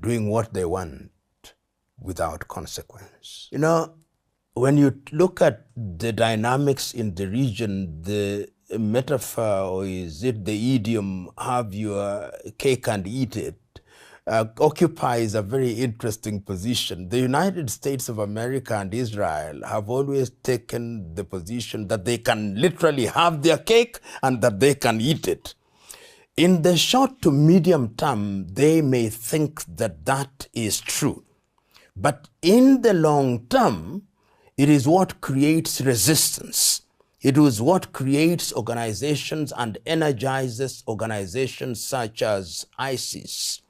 doing what they want without consequence. You know, when you look at the dynamics in the region, the metaphor, or is it the idiom, have your cake and eat it, occupies a very interesting position. The United States of America and Israel have always taken the position that they can literally have their cake and that they can eat it. In the short to medium term, they may think that that is true. But in the long term, it is what creates resistance. It is what creates organizations and energizes organizations such as ISIS.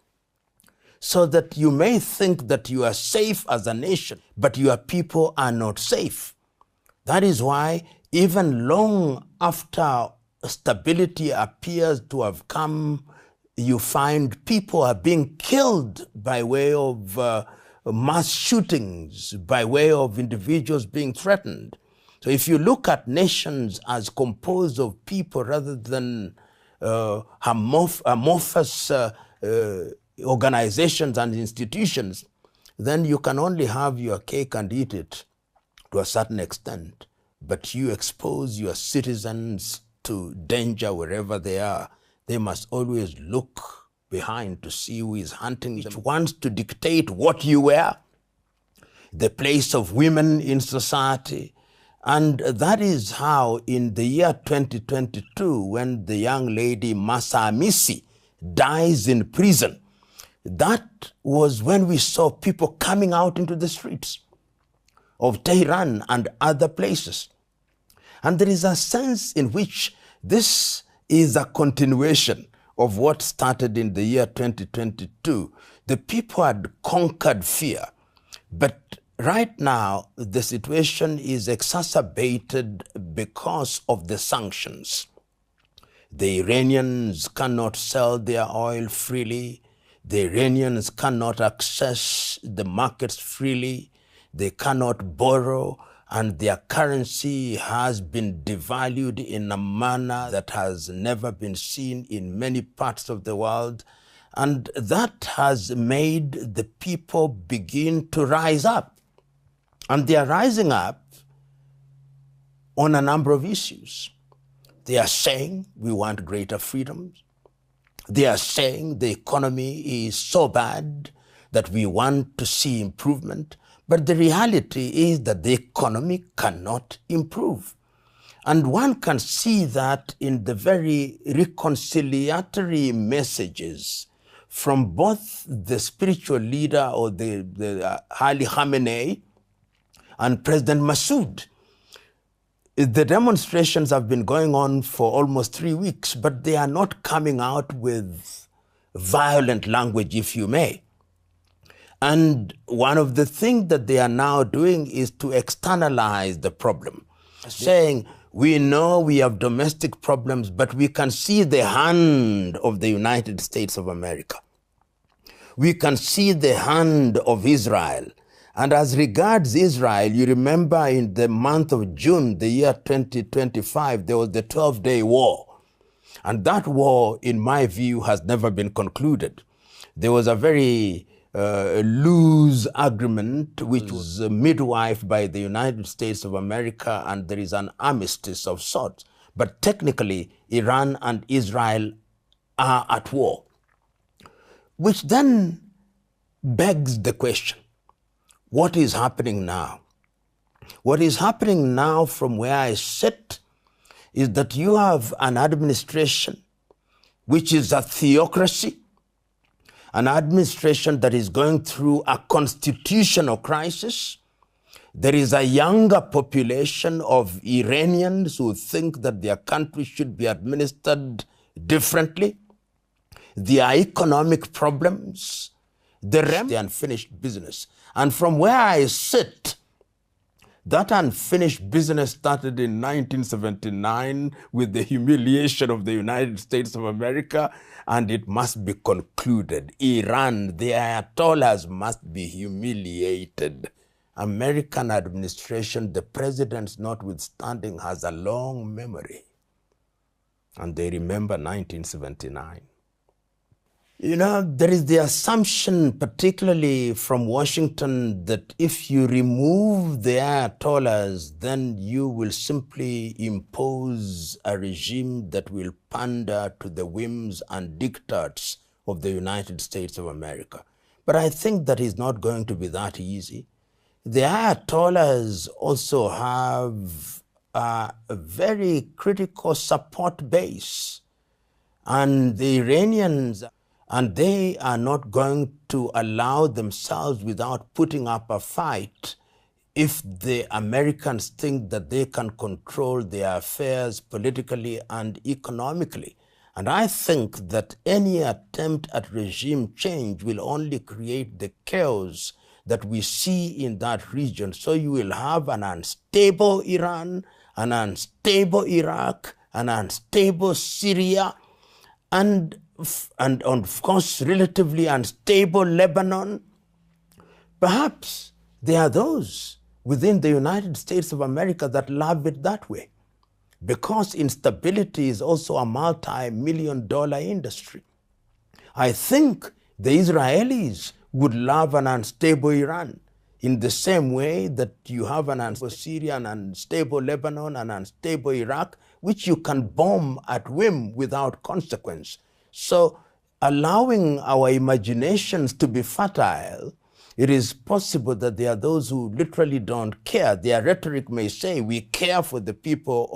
So that you may think that you are safe as a nation, but your people are not safe. That is why even long after stability appears to have come, you find people are being killed by way of mass shootings, by way of individuals being threatened. So if you look at nations as composed of people rather than amorphous organizations and institutions, then you can only have your cake and eat it to a certain extent. But you expose your citizens to danger wherever they are. They must always look behind to see who is hunting them. It wants to dictate what you wear, the place of women in society. And that is how in the year 2022, when the young lady Masa Amisi dies in prison, that was when we saw people coming out into the streets of Tehran and other places. And there is a sense in which this is a continuation of what started in the year 2022. The people had conquered fear, but right now the situation is exacerbated because of the sanctions. The Iranians cannot sell their oil freely. The Iranians cannot access the markets freely. They cannot borrow, and their currency has been devalued in a manner that has never been seen in many parts of the world. And that has made the people begin to rise up. And they are rising up on a number of issues. They are saying we want greater freedoms. They are saying the economy is so bad that we want to see improvement. But the reality is that the economy cannot improve. And one can see that in the very reconciliatory messages from both the spiritual leader or the Ali Khamenei and President Massoud. The demonstrations have been going on for almost 3 weeks, but they are not coming out with violent language, if you may. And one of the things that they are now doing is to externalize the problem, saying, we know we have domestic problems, but we can see the hand of the United States of America. We can see the hand of Israel. And as regards Israel, you remember in the month of June, the year 2025, there was the 12-day war. And that war, in my view, has never been concluded. There was a very loose agreement, which was midwifed by the United States of America, and there is an armistice of sorts. But technically, Iran and Israel are at war, which then begs the question, what is happening now? What is happening now from where I sit is that you have an administration which is a theocracy, an administration that is going through a constitutional crisis. There is a younger population of Iranians who think that their country should be administered differently. Their economic problems, the unfinished business. And from where I sit, that unfinished business started in 1979 with the humiliation of the United States of America, and it must be concluded. Iran, the Ayatollahs must be humiliated. American administration, the presidents notwithstanding, has a long memory. And they remember 1979. You know, there is the assumption, particularly from Washington, that if you remove the Ayatollahs, then you will simply impose a regime that will pander to the whims and diktats of the United States of America. But I think that is not going to be that easy. The Ayatollahs also have a very critical support base, and the Iranians, and they are not going to allow themselves without putting up a fight if the Americans think that they can control their affairs politically and economically. And I think that any attempt at regime change will only create the chaos that we see in that region. So you will have an unstable Iran, an unstable Iraq, an unstable Syria, and of course, relatively unstable Lebanon. Perhaps there are those within the United States of America that love it that way, because instability is also a multi-million-dollar industry. I think the Israelis would love an unstable Iran in the same way that you have an unstable Syria, an unstable Lebanon, an unstable Iraq, which you can bomb at whim without consequence. So allowing our imaginations to be fertile, it is possible that there are those who literally don't care. Their rhetoric may say, we care for the people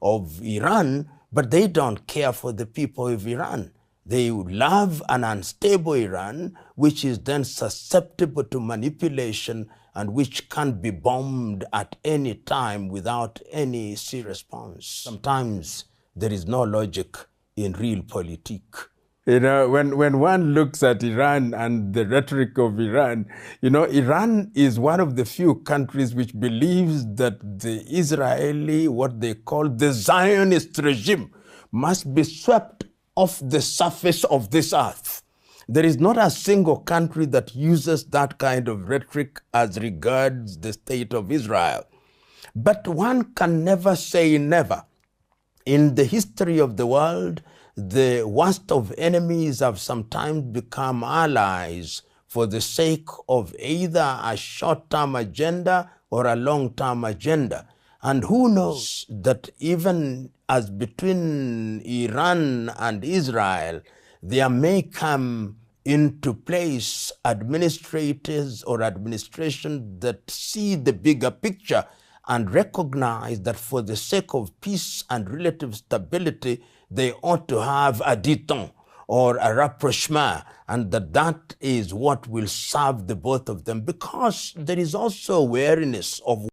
of Iran, but they don't care for the people of Iran. They love an unstable Iran, which is then susceptible to manipulation and which can be bombed at any time without any serious response. Sometimes there is no logic in realpolitik. You know, when one looks at Iran and the rhetoric of Iran, you know, Iran is one of the few countries which believes that the Israeli, what they call the Zionist regime, must be swept off the surface of this earth. There is not a single country that uses that kind of rhetoric as regards the state of Israel. But one can never say never. In the history of the world, the worst of enemies have sometimes become allies for the sake of either a short-term agenda or a long-term agenda. And who knows that even as between Iran and Israel, there may come into place administrators or administration that see the bigger picture and recognize that for the sake of peace and relative stability, they ought to have a détente or a rapprochement, and that is what will serve the both of them, because there is also awareness of